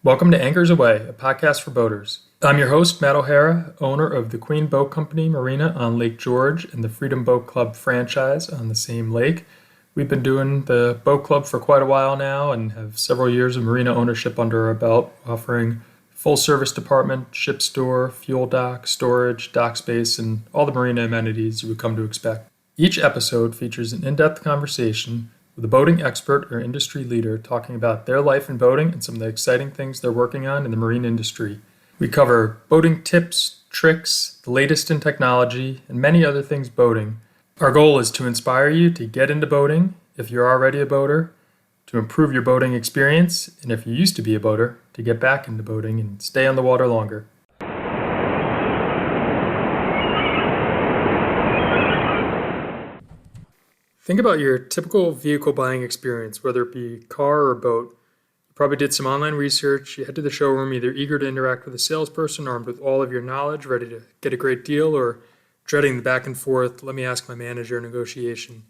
Welcome to Anchors Away, a podcast for boaters. I'm your host, Matt O'Hara, owner of the Queen Boat Company Marina on Lake George and the Freedom Boat Club franchise on the same lake. We've been doing the boat club for quite a while now and have several years of marina ownership under our belt, offering full service department, ship store, fuel dock, storage, dock space, and all the marina amenities you would come to expect. Each episode features an in-depth conversation with a boating expert or industry leader talking about their life in boating and some of the exciting things they're working on in the marine industry. We cover boating tips, tricks, the latest in technology, and many other things boating. Our goal is to inspire you to get into boating if you're already a boater, to improve your boating experience, and if you used to be a boater, to get back into boating and stay on the water longer. Think about your typical vehicle buying experience, whether it be car or boat. You probably did some online research, you head to the showroom either eager to interact with a salesperson armed with all of your knowledge, ready to get a great deal, or dreading the back and forth, let me ask my manager negotiation.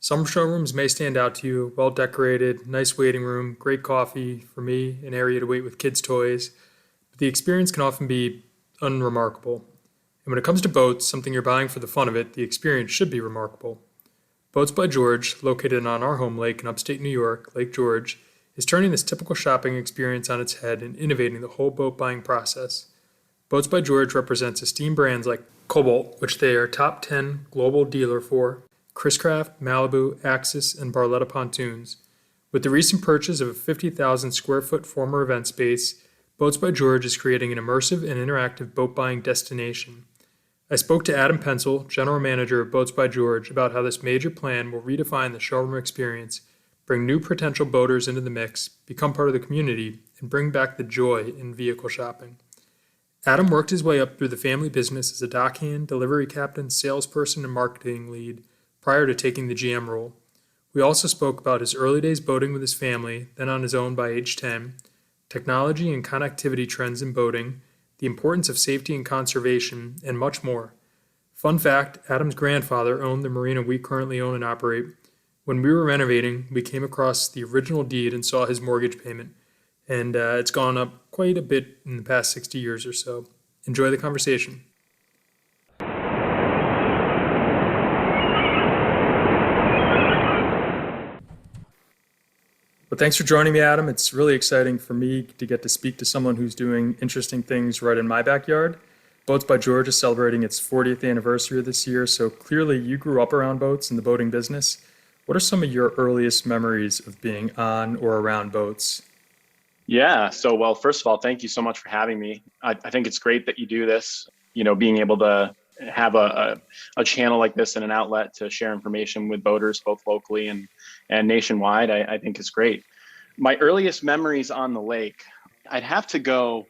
Some showrooms may stand out to you, well decorated, nice waiting room, great coffee, for me, an area to wait with kids' toys, but the experience can often be unremarkable. And when it comes to boats, something you're buying for the fun of it, the experience should be remarkable. Boats by George, located on our home lake in upstate New York, Lake George, is turning this typical shopping experience on its head and innovating the whole boat buying process. Boats by George represents esteemed brands like Cobalt, which they are top 10 global dealer for, Chris-Craft, Malibu, Axis, and Barletta Pontoons. With the recent purchase of a 50,000 square foot former event space, Boats by George is creating an immersive and interactive boat buying destination. I spoke to Adam Pencil, General Manager of Boats by George, about how this major plan will redefine the showroom experience, bring new potential boaters into the mix, become part of the community, and bring back the joy in vehicle shopping. Adam worked his way up through the family business as a dockhand, delivery captain, salesperson, and marketing lead prior to taking the GM role. We also spoke about his early days boating with his family, then on his own by age 10, technology and connectivity trends in boating, the importance of safety and conservation, and much more. Fun fact, Adam's grandfather owned the marina we currently own and operate. When we were renovating, we came across the original deed and saw his mortgage payment, and it's gone up quite a bit in the past 60 years or so. Enjoy the conversation. But thanks for joining me, Adam. It's really exciting for me to get to speak to someone who's doing interesting things right in my backyard. Boats by George is celebrating its 40th anniversary this year, so clearly you grew up around boats in the boating business. What are some of your earliest memories of being on or around boats? Yeah. Well, first of all, thank you so much for having me. I think it's great that you do this, being able to have a channel like this and an outlet to share information with boaters, both locally and nationwide, I think is great. My earliest memories on the lake, I'd have to go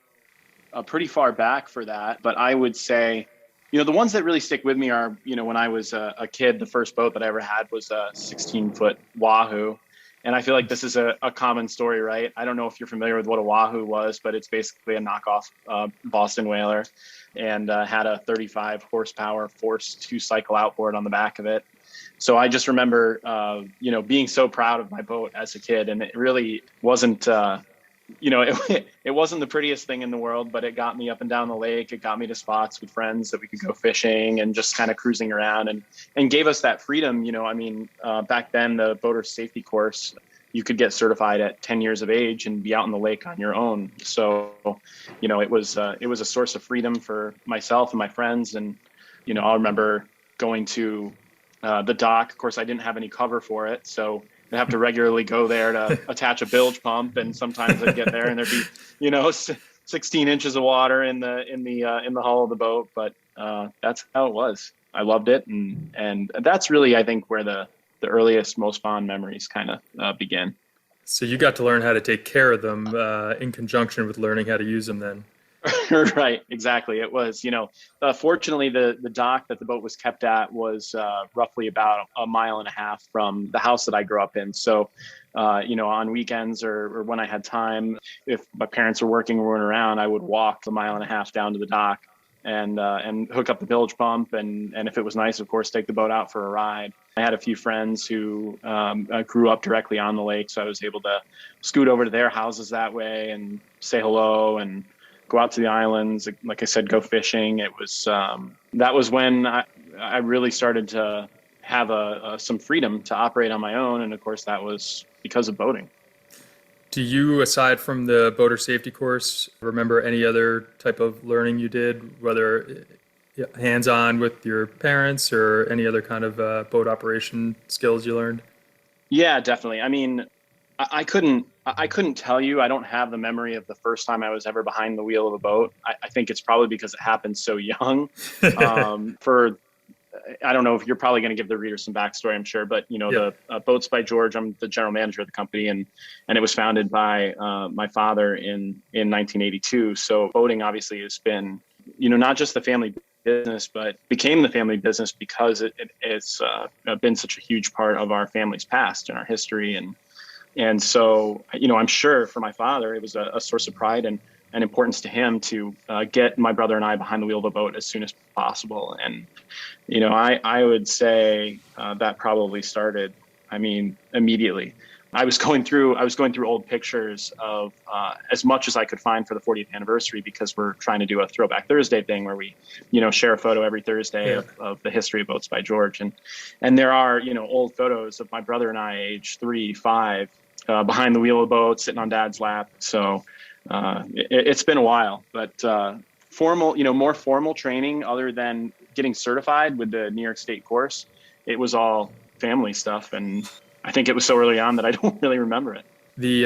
pretty far back for that, but I would say, the ones that really stick with me are, when I was a kid, the first boat that I ever had was a 16-foot Wahoo. And I feel like this is a common story, right? I don't know if you're familiar with what a Wahoo was, but it's basically a knockoff Boston whaler and had a 35 horsepower force 2-cycle outboard on the back of it. So I just remember, being so proud of my boat as a kid, and it really wasn't, it wasn't the prettiest thing in the world, but it got me up and down the lake. It got me to spots with friends that we could go fishing and just kind of cruising around and gave us that freedom. Back then the boater safety course, you could get certified at 10 years of age and be out in the lake on your own. So, it was a source of freedom for myself and my friends. And, I'll remember going to the dock. Of course, I didn't have any cover for it, so I'd have to regularly go there to attach a bilge pump, and sometimes I'd get there and there'd be 16 inches of water in the hull of the boat. But that's how it was. I loved it, and that's really, I think, where the earliest, most fond memories kind of begin. So you got to learn how to take care of them in conjunction with learning how to use them then. Right, exactly. It was, fortunately, the dock that the boat was kept at was roughly about a mile and a half from the house that I grew up in. So, on weekends or when I had time, if my parents were working or weren't around, I would walk the mile and a half down to the dock and hook up the bilge pump. And if it was nice, of course, take the boat out for a ride. I had a few friends who grew up directly on the lake, so I was able to scoot over to their houses that way and say hello and go out to the islands. Like I said, go fishing. It was that was when I really started to have some freedom to operate on my own. And of course, that was because of boating. Do you, aside from the boater safety course, remember any other type of learning you did, whether hands-on with your parents or any other kind of boat operation skills you learned? Yeah, definitely. I mean, I couldn't tell you. I don't have the memory of the first time I was ever behind the wheel of a boat. I think it's probably because it happened so young. For I don't know if you're probably going to give the reader some backstory, I'm sure, but Yeah. the Boats by George, I'm the general manager of the company, and it was founded by my father in 1982. So boating obviously has been, not just the family business, but became the family business because it's been such a huge part of our family's past and our history. And so, I'm sure for my father, it was a source of pride and importance to him to get my brother and I behind the wheel of a boat as soon as possible. And, I would say that probably started, immediately. I was going through old pictures of as much as I could find for the 40th anniversary, because we're trying to do a Throwback Thursday thing where we, share a photo every Thursday of the history of Boats by George. And there are, old photos of my brother and I, age 3, 5, behind the wheel of a boat, sitting on dad's lap. So it's been a while, but more formal training other than getting certified with the New York State course, it was all family stuff. And I think it was so early on that I don't really remember it. The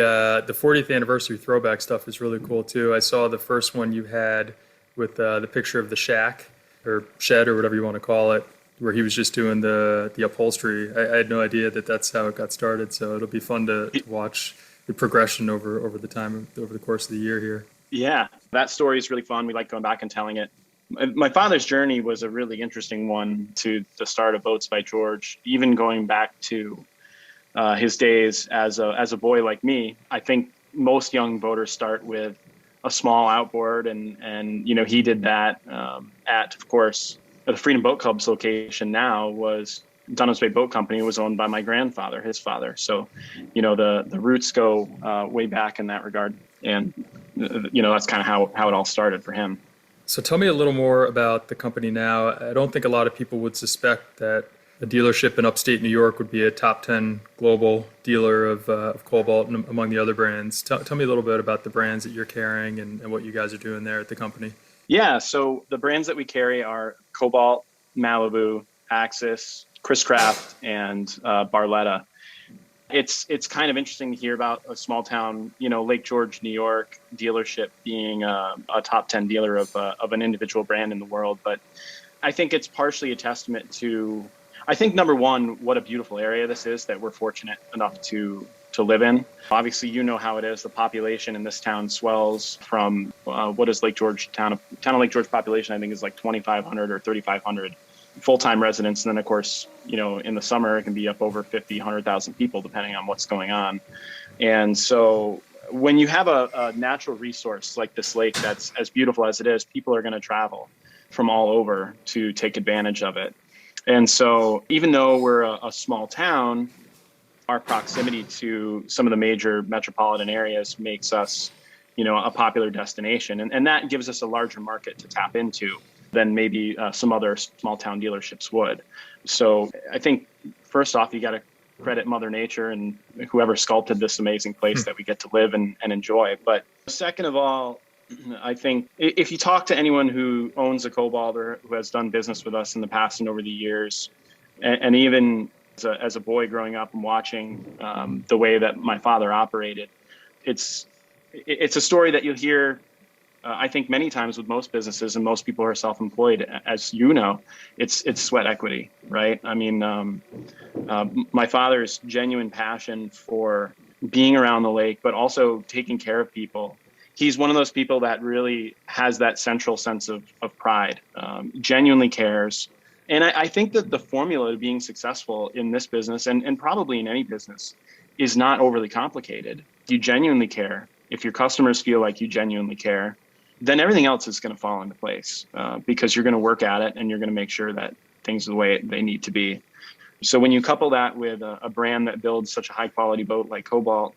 40th anniversary throwback stuff is really cool too. I saw the first one you had with the picture of the shack or shed or whatever you want to call it, where he was just doing the upholstery. I had no idea that that's how it got started. So it'll be fun to watch the progression over the course of the year here. Yeah, that story is really fun. We like going back and telling it. My father's journey was a really interesting one to the start of Boats by George, even going back to his days as a boy like me. I think most young boaters start with a small outboard, and he did that at, of course, the Freedom Boat Club's location now was Dunham's Bay Boat Company. Was owned by my grandfather, his father. So, the roots go way back in that regard, and that's kind of how it all started for him. So tell me a little more about the company now. I don't think a lot of people would suspect that a dealership in upstate New York would be a top 10 global dealer of Cobalt and among the other brands. Tell me a little bit about the brands that you're carrying and what you guys are doing there at the company. Yeah, so the brands that we carry are Cobalt, Malibu, Axis, Chris Craft, and Barletta. It's kind of interesting to hear about a small town, Lake George, New York dealership being a top 10 dealer of an individual brand in the world. But I think it's partially a testament to, I think, number one, what a beautiful area this is that we're fortunate enough to live in. Obviously, how it is. The population in this town swells from what is Lake George town of Lake George population, I think, is like 2,500 or 3,500 full-time residents. And then, of course, in the summer, it can be up over 50, 100,000 people, depending on what's going on. And so when you have a natural resource like this lake that's as beautiful as it is, people are going to travel from all over to take advantage of it. And so even though we're a small town, our proximity to some of the major metropolitan areas makes us, a popular destination. And that gives us a larger market to tap into than maybe some other small town dealerships would. So I think first off, you got to credit Mother Nature and whoever sculpted this amazing place that we get to live and enjoy. But second of all, I think if you talk to anyone who owns a Cobalt or who has done business with us in the past and over the years, and even as a boy growing up and watching the way that my father operated, it's a story that you'll hear, I think, many times with most businesses and most people who are self-employed. As you know, it's sweat equity, right? I mean, my father's genuine passion for being around the lake, but also taking care of people. He's one of those people that really has that central sense of pride, genuinely cares. And I think that the formula to being successful in this business and probably in any business is not overly complicated. You genuinely care. If your customers feel like you genuinely care, then everything else is going to fall into place because you're going to work at it and you're going to make sure that things are the way they need to be. So when you couple that with a brand that builds such a high quality boat like Cobalt,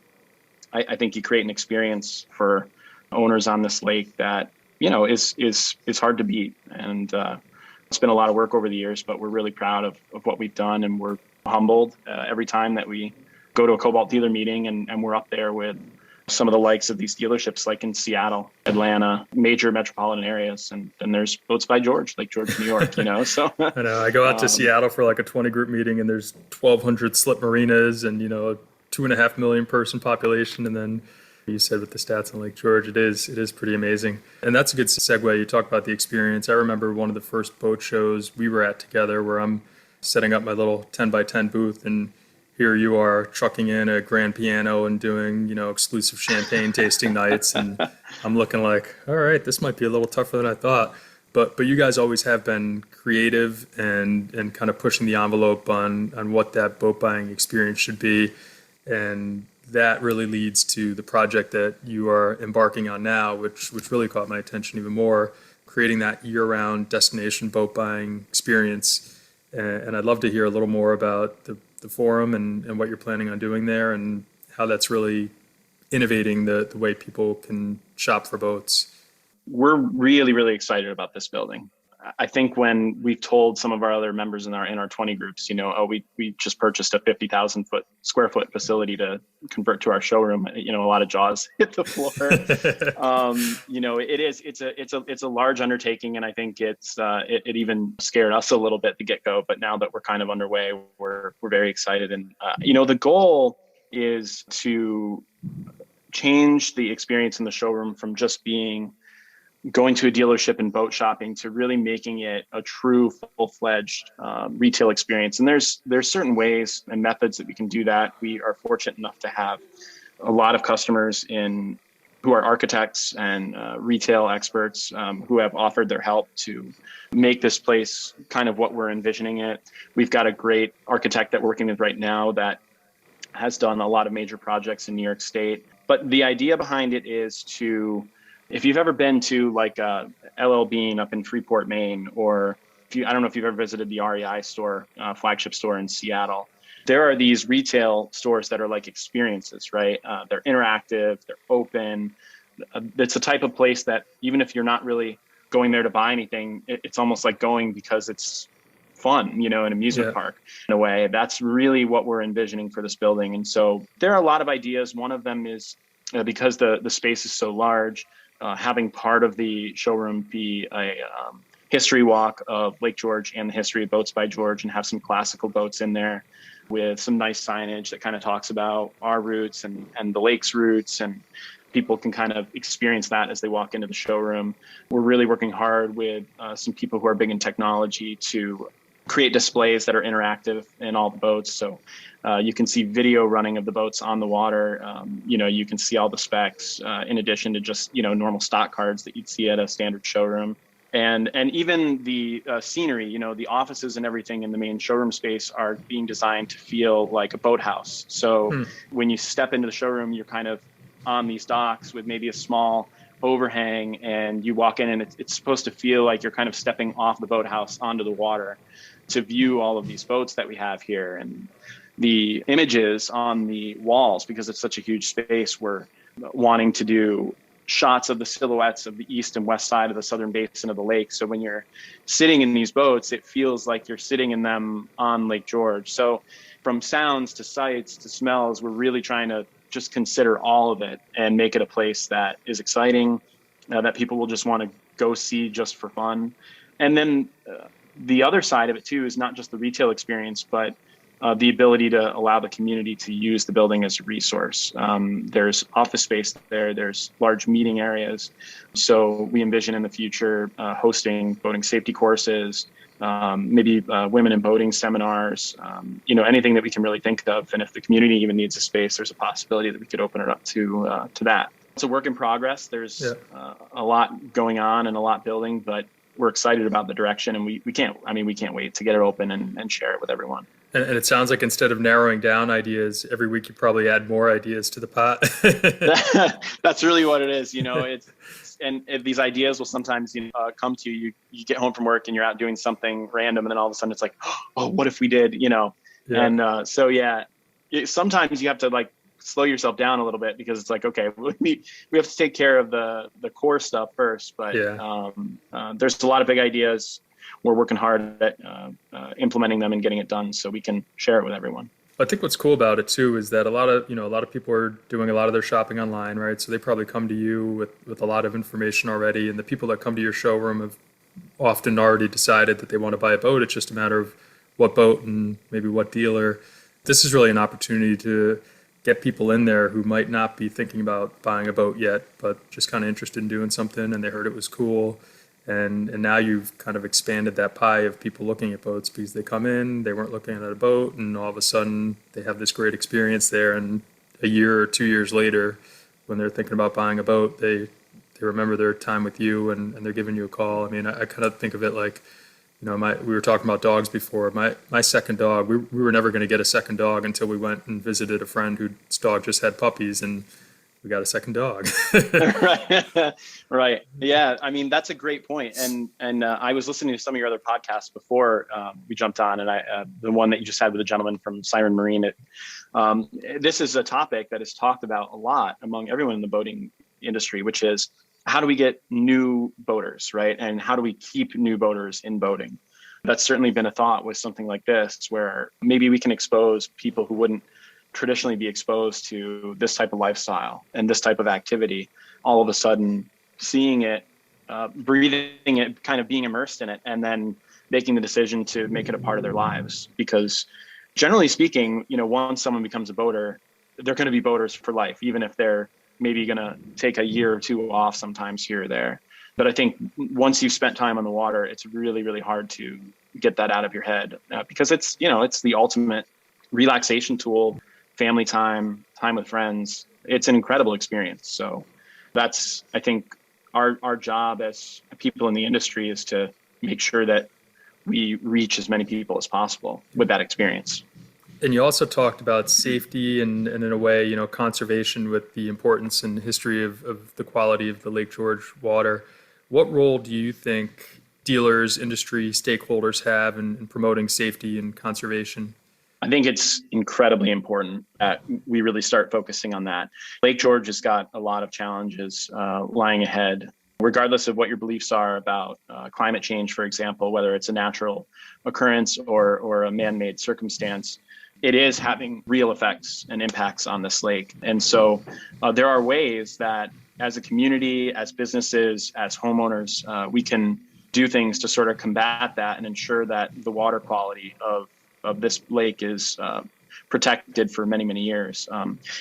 I think you create an experience for owners on this lake that, is hard to beat. And it's been a lot of work over the years, but we're really proud of what we've done. And we're humbled every time that we go to a Cobalt dealer meeting and we're up there with some of the likes of these dealerships, like in Seattle, Atlanta, major metropolitan areas. And then there's Boats by George, Lake George, New York, so. I know. I go out to Seattle for like a 20 group meeting, and there's 1,200 slip marinas and, a 2.5 million person population. And then you said with the stats on Lake George, it is pretty amazing. And that's a good segue. You talk about the experience. I remember one of the first boat shows we were at together where I'm setting up my little 10 by 10 booth, and here you are trucking in a grand piano and doing, exclusive champagne tasting nights. And I'm looking like, all right, this might be a little tougher than I thought. But you guys always have been creative and kind of pushing the envelope on what that boat buying experience should be. And that really leads to the project that you are embarking on now, which really caught my attention even more, creating that year-round destination boat buying experience. And I'd love to hear a little more about the forum and what you're planning on doing there and how that's really innovating the way people can shop for boats. We're really, really excited about this building. I think when we've told some of our other members in our 20 groups, we just purchased a 50,000 square foot facility to convert to our showroom. A lot of jaws hit the floor. It's a large undertaking, and I think it even scared us a little bit to get go. But now that we're kind of underway, we're very excited. And the goal is to change the experience in the showroom from just being going to a dealership and boat shopping to really making it a true full-fledged retail experience. And there's certain ways and methods that we can do that. We are fortunate enough to have a lot of customers who are architects and retail experts who have offered their help to make this place kind of what we're envisioning it. We've got a great architect that we're working with right now that has done a lot of major projects in New York State. But the idea behind it is if you've ever been to like LL Bean up in Freeport, Maine, or I don't know if you've ever visited the REI store, flagship store in Seattle, there are these retail stores that are like experiences, right? They're interactive, they're open. It's a type of place that even if you're not really going there to buy anything, it's almost like going because it's fun, an amusement park in a way. That's really what we're envisioning for this building. And so there are a lot of ideas. One of them is because the space is so large, having part of the showroom be a history walk of Lake George and the history of Boats by George, and have some classical boats in there with some nice signage that kind of talks about our roots and the lake's roots, and people can kind of experience that as they walk into the showroom. We're really working hard with some people who are big in technology to create displays that are interactive in all the boats. So you can see video running of the boats on the water. You can see all the specs in addition to just, normal stock cards that you'd see at a standard showroom. And even the scenery, the offices and everything in the main showroom space are being designed to feel like a boathouse. So when you step into the showroom, you're kind of on these docks with maybe a small overhang, and you walk in and it's supposed to feel like you're kind of stepping off the boathouse onto the water to view all of these boats that we have here. And the images on the walls, because it's such a huge space, we're wanting to do shots of the silhouettes of the east and west side of the southern basin of the lake. So when you're sitting in these boats, it feels like you're sitting in them on Lake George. So from sounds to sights to smells, we're really trying to just consider all of it and make it a place that is exciting, that people will just want to go see just for fun. And then the other side of it too is not just the retail experience, but the ability to allow the community to use the building as a resource. There's office space there, there's large meeting areas. So we envision in the future hosting boating safety courses, maybe women in boating seminars, anything that we can really think of. And if the community even needs a space, there's a possibility that we could open it up to that. It's a work in progress. There's a lot going on and a lot building, but we're excited about the direction, and we can't wait to get it open and share it with everyone. And it sounds like instead of narrowing down ideas every week, you probably add more ideas to the pot. That's really what it is. These ideas will sometimes come to you. You get home from work and you're out doing something random, and then all of a sudden it's like, oh, what if we did? Yeah. And sometimes you have to like slow yourself down a little bit, because it's like, okay, we have to take care of the core stuff first. But Yeah. there's a lot of big ideas. We're working hard at implementing them and getting it done so we can share it with everyone. I think what's cool about it too is that a lot of people are doing a lot of their shopping online, right? So they probably come to you with a lot of information already, and the people that come to your showroom have often already decided that they want to buy a boat. It's just a matter of what boat and maybe what dealer. This is really an opportunity to get people in there who might not be thinking about buying a boat yet, but just kind of interested in doing something, and they heard it was cool. And now you've kind of expanded that pie of people looking at boats, because they come in, they weren't looking at a boat, and all of a sudden they have this great experience there. And a year or 2 years later, when they're thinking about buying a boat, they remember their time with you, and they're giving you a call. I mean, I kind of think of it like, we were talking about dogs before. My second dog, we were never going to get a second dog until we went and visited a friend whose dog just had puppies, and we got a second dog. Right. Right. Yeah. I mean, that's a great point. And I was listening to some of your other podcasts before we jumped on, and the one that you just had with the gentleman from Siren Marine. This is a topic that is talked about a lot among everyone in the boating industry, which is, how do we get new boaters, right? And how do we keep new boaters in boating? That's certainly been a thought with something like this, where maybe we can expose people who wouldn't traditionally be exposed to this type of lifestyle and this type of activity, all of a sudden seeing it, breathing it, kind of being immersed in it, and then making the decision to make it a part of their lives. Because generally speaking, once someone becomes a boater, they're going to be boaters for life, even if they're maybe going to take a year or two off sometimes here or there. But I think once you've spent time on the water, it's really, really hard to get that out of your head, because it's the ultimate relaxation tool, family time with friends. It's an incredible experience. So that's, I think, our job as people in the industry is to make sure that we reach as many people as possible with that experience. And you also talked about safety and in a way, conservation, with the importance and history of the quality of the Lake George water. What role do you think dealers, industry stakeholders have in promoting safety and conservation? I think it's incredibly important that we really start focusing on that. Lake George has got a lot of challenges lying ahead, regardless of what your beliefs are about climate change, for example, whether it's a natural occurrence or a man-made circumstance. It is having real effects and impacts on this lake. And so there are ways that as a community, as businesses, as homeowners, we can do things to sort of combat that and ensure that the water quality of this lake is protected for many, many years.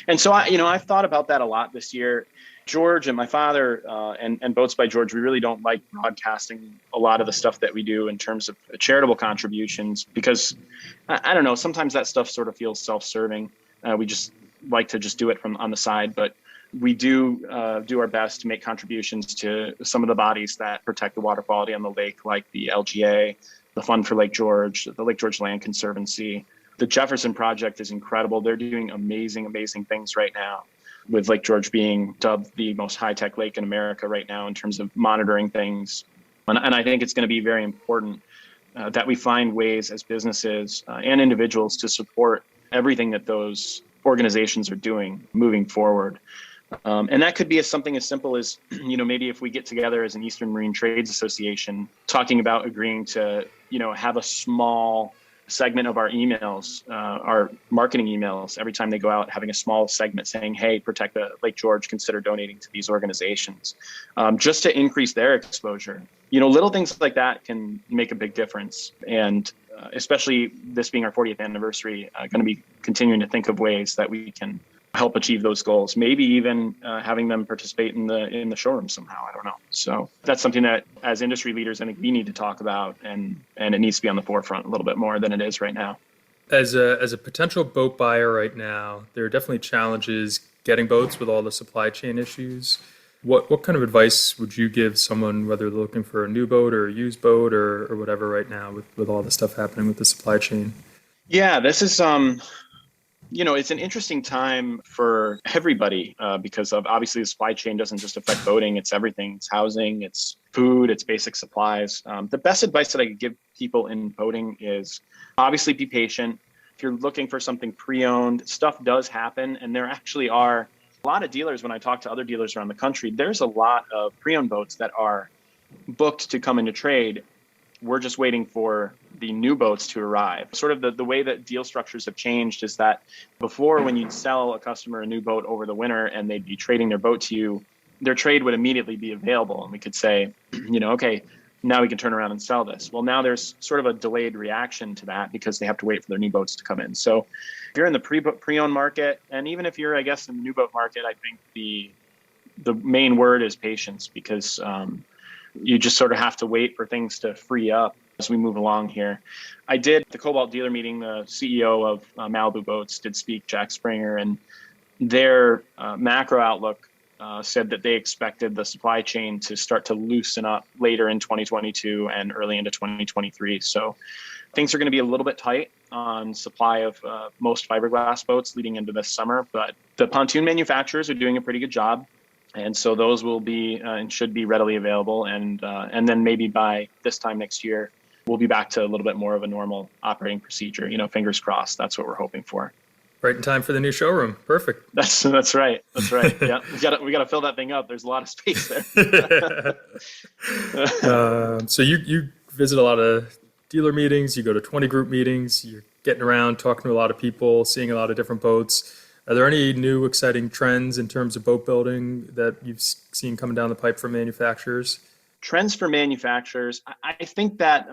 And so I've thought about that a lot this year. George and my father and Boats by George, we really don't like broadcasting a lot of the stuff that we do in terms of charitable contributions, because I don't know, sometimes that stuff sort of feels self-serving. We just like to just do it from on the side, but we do our best to make contributions to some of the bodies that protect the water quality on the lake, like the LGA, the Fund for Lake George, the Lake George Land Conservancy. The Jefferson Project is incredible. They're doing amazing, amazing things right now, with Lake George being dubbed the most high-tech lake in America right now in terms of monitoring things. And I think it's going to be very important that we find ways as businesses and individuals to support everything that those organizations are doing moving forward. And that could be something as simple as, maybe if we get together as an Eastern Marine Trades Association, talking about agreeing to, have a small segment of our emails, our marketing emails, every time they go out, having a small segment saying, hey, protect the Lake George, consider donating to these organizations, just to increase their exposure. Little things like that can make a big difference. And especially this being our 40th anniversary, going to be continuing to think of ways that we can help achieve those goals, maybe even having them participate in the showroom somehow. I don't know. So that's something that as industry leaders, I think we need to talk about, and it needs to be on the forefront a little bit more than it is right now. As a potential boat buyer right now, there are definitely challenges getting boats with all the supply chain issues. What kind of advice would you give someone, whether they're looking for a new boat or a used boat or whatever right now with all the stuff happening with the supply chain? Yeah, this is it's an interesting time for everybody because of obviously the supply chain doesn't just affect boating; it's everything. It's housing, it's food, it's basic supplies. The best advice that I could give people in boating is obviously be patient. If you're looking for something pre-owned, stuff does happen, and there actually are a lot of dealers. When I talk to other dealers around the country, there's a lot of pre-owned boats that are booked to come into trade. We're just waiting for the new boats to arrive. Sort of the way that deal structures have changed is that before, when you'd sell a customer a new boat over the winter and they'd be trading their boat to you, their trade would immediately be available. And we could say, okay, now we can turn around and sell this. Well, now there's sort of a delayed reaction to that because they have to wait for their new boats to come in. So if you're in the pre-owned market, and even if you're, I guess, in the new boat market, I think the main word is patience because you just sort of have to wait for things to free up as we move along here. I did the Cobalt dealer meeting. The CEO of Malibu Boats did speak, Jack Springer, and their macro outlook said that they expected the supply chain to start to loosen up later in 2022 and early into 2023. So things are going to be a little bit tight on supply of most fiberglass boats leading into this summer, but the pontoon manufacturers are doing a pretty good job. And so those will be and should be readily available. And then maybe by this time next year, we'll be back to a little bit more of a normal operating procedure. Fingers crossed. That's what we're hoping for. Right in time for the new showroom. Perfect. That's right. That's right. Yeah, we got to fill that thing up. There's a lot of space there. So you visit a lot of dealer meetings. You go to 20 group meetings. You're getting around, talking to a lot of people, seeing a lot of different boats. Are there any new exciting trends in terms of boat building that you've seen coming down the pipe from manufacturers? Trends for manufacturers. I think that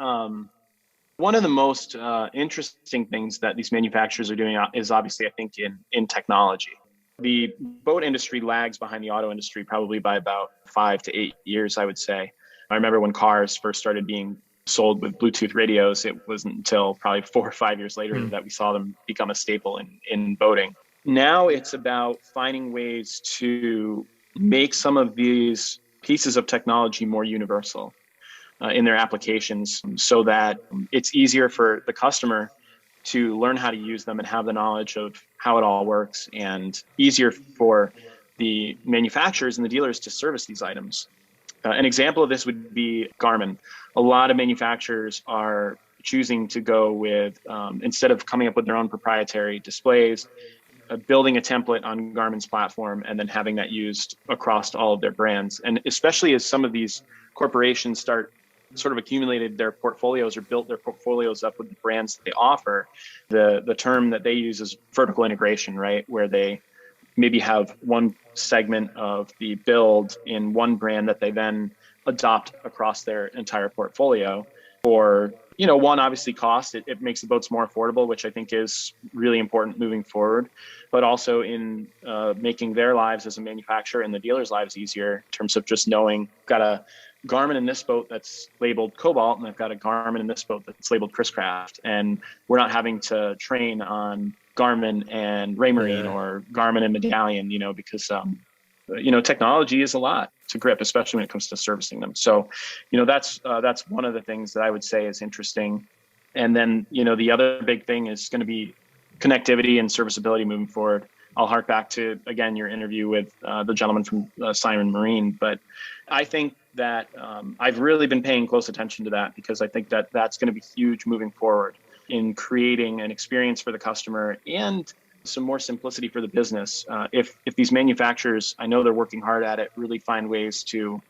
one of the most interesting things that these manufacturers are doing is obviously, I think, in technology. The boat industry lags behind the auto industry probably by about 5 to 8 years, I would say. I remember when cars first started being sold with Bluetooth radios, it wasn't until probably 4 or 5 years later that we saw them become a staple in boating. Now it's about finding ways to make some of these pieces of technology more universal in their applications so that it's easier for the customer to learn how to use them and have the knowledge of how it all works, and easier for the manufacturers and the dealers to service these items. An example of this would be Garmin. A lot of manufacturers are choosing to go with, instead of coming up with their own proprietary displays, building a template on Garmin's platform and then having that used across all of their brands. And especially as some of these corporations start sort of accumulated their portfolios or built their portfolios up with the brands that they offer, the term that they use is vertical integration, right? Where they maybe have one segment of the build in one brand that they then adopt across their entire portfolio. Or one, obviously cost, it makes the boats more affordable, which I think is really important moving forward, but also in making their lives as a manufacturer and the dealers' lives easier in terms of just knowing, got a Garmin in this boat that's labeled Cobalt, and I've got a Garmin in this boat that's labeled Chris Craft, and we're not having to train on Garmin and Reimagining or Garmin and Medallion, because technology is a lot to grip, especially when it comes to servicing them. So, that's one of the things that I would say is interesting. And then, the other big thing is going to be connectivity and serviceability moving forward. I'll hark back to, again, your interview with the gentleman from Siren Marine. But I think that I've really been paying close attention to that because I think that that's going to be huge moving forward in creating an experience for the customer and some more simplicity for the business. If these manufacturers, I know they're working hard at it, really find ways to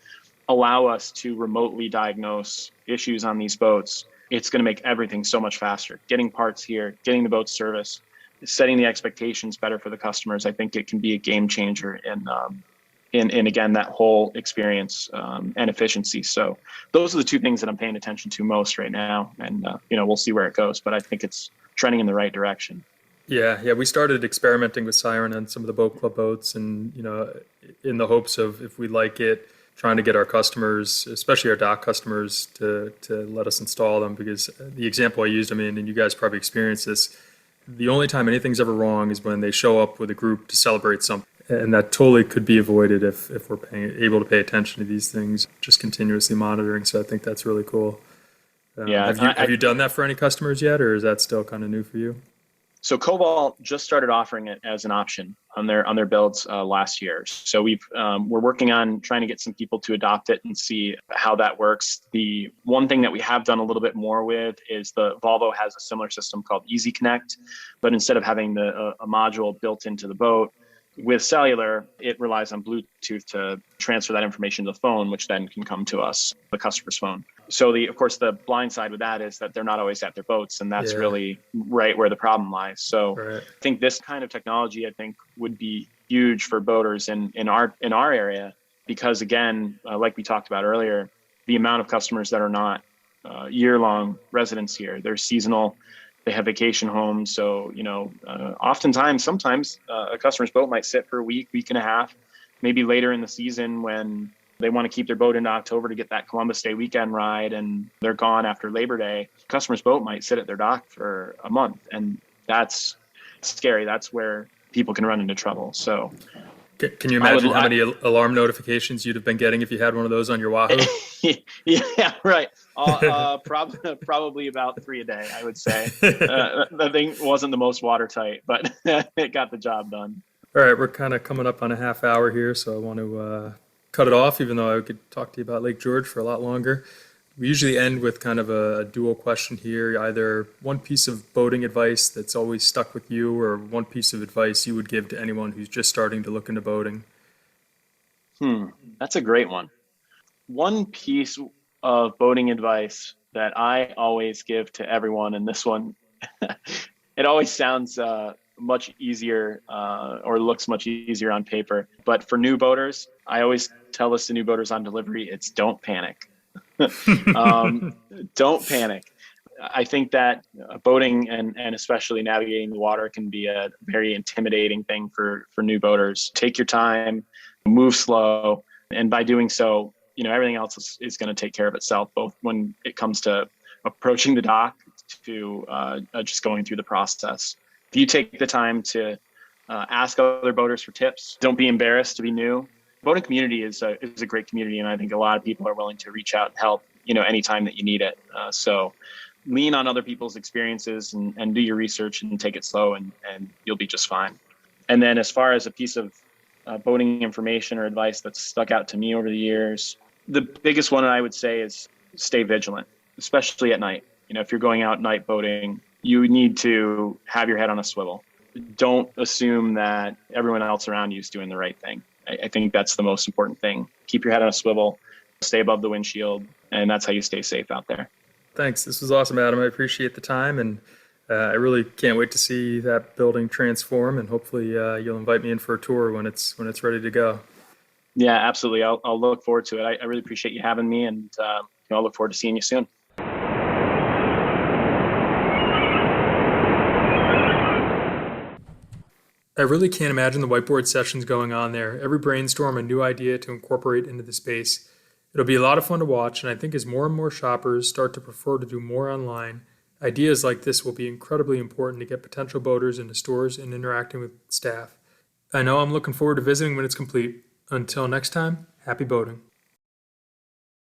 allow us to remotely diagnose issues on these boats, it's going to make everything so much faster. Getting parts here, getting the boat service, setting the expectations better for the customers. I think it can be a game changer in again, that whole experience and efficiency. So those are the two things that I'm paying attention to most right now. And, we'll see where it goes, but I think it's trending in the right direction. Yeah. We started experimenting with Siren on some of the boat club boats, and in the hopes of, if we like it, trying to get our customers, especially our dock customers, to let us install them. Because the example I used, and you guys probably experienced this, the only time anything's ever wrong is when they show up with a group to celebrate something. And that totally could be avoided if we're able to pay attention to these things, just continuously monitoring. So I think that's really cool. Yeah. Have you done that for any customers yet, or is that still kind of new for you? So Cobalt just started offering it as an option on their builds last year. So we're working on trying to get some people to adopt it and see how that works. The one thing that we have done a little bit more with is the Volvo has a similar system called Easy Connect, but instead of having a module built into the boat, with cellular, it relies on Bluetooth to transfer that information to the phone, which then can come to us, the customer's phone. So of course, the blind side with that is that they're not always at their boats, and that's really right where the problem lies. So Right. I think this kind of technology, I think, would be huge for boaters in our area, because again, like we talked about earlier, the amount of customers that are not year-long residents here, they're seasonal. They have vacation homes. So, sometimes a customer's boat might sit for a week, week and a half, maybe later in the season when they want to keep their boat into October to get that Columbus Day weekend ride and they're gone after Labor Day. Customer's boat might sit at their dock for a month, and that's scary. That's where people can run into trouble. So Can you imagine how many alarm notifications you'd have been getting if you had one of those on your Wahoo? Yeah, right. Probably about 3 a day, I would say. The thing wasn't the most watertight, but it got the job done. All right, we're kind of coming up on a half hour here, so I want to cut it off, even though I could talk to you about Lake George for a lot longer. We usually end with kind of a dual question here, either one piece of boating advice that's always stuck with you or one piece of advice you would give to anyone who's just starting to look into boating. That's a great one. One piece of boating advice that I always give to everyone, and this one, it always sounds much easier or looks much easier on paper. But for new boaters, I always tell this to new boaters on delivery, it's don't panic. Don't panic. I think that boating and especially navigating the water can be a very intimidating thing for new boaters. Take your time, move slow, and by doing so, everything else is going to take care of itself, both when it comes to approaching the dock to just going through the process. If you take the time to ask other boaters for tips, don't be embarrassed to be new. Boating community is a great community, and I think a lot of people are willing to reach out and help, anytime that you need it. So lean on other people's experiences and do your research and take it slow, and you'll be just fine. And then as far as a piece of boating information or advice that's stuck out to me over the years, the biggest one I would say is stay vigilant, especially at night. If you're going out night boating, you need to have your head on a swivel. Don't assume that everyone else around you is doing the right thing. I think that's the most important thing. Keep your head on a swivel, stay above the windshield, and that's how you stay safe out there. Thanks. This was awesome, Adam. I appreciate the time, and I really can't wait to see that building transform, and hopefully you'll invite me in for a tour when it's ready to go. Yeah, absolutely. I'll look forward to it. I really appreciate you having me, and I'll look forward to seeing you soon. I really can't imagine the whiteboard sessions going on there. Every brainstorm a new idea to incorporate into the space. It'll be a lot of fun to watch, and I think as more and more shoppers start to prefer to do more online, ideas like this will be incredibly important to get potential boaters into stores and interacting with staff. I know I'm looking forward to visiting when it's complete. Until next time, happy boating.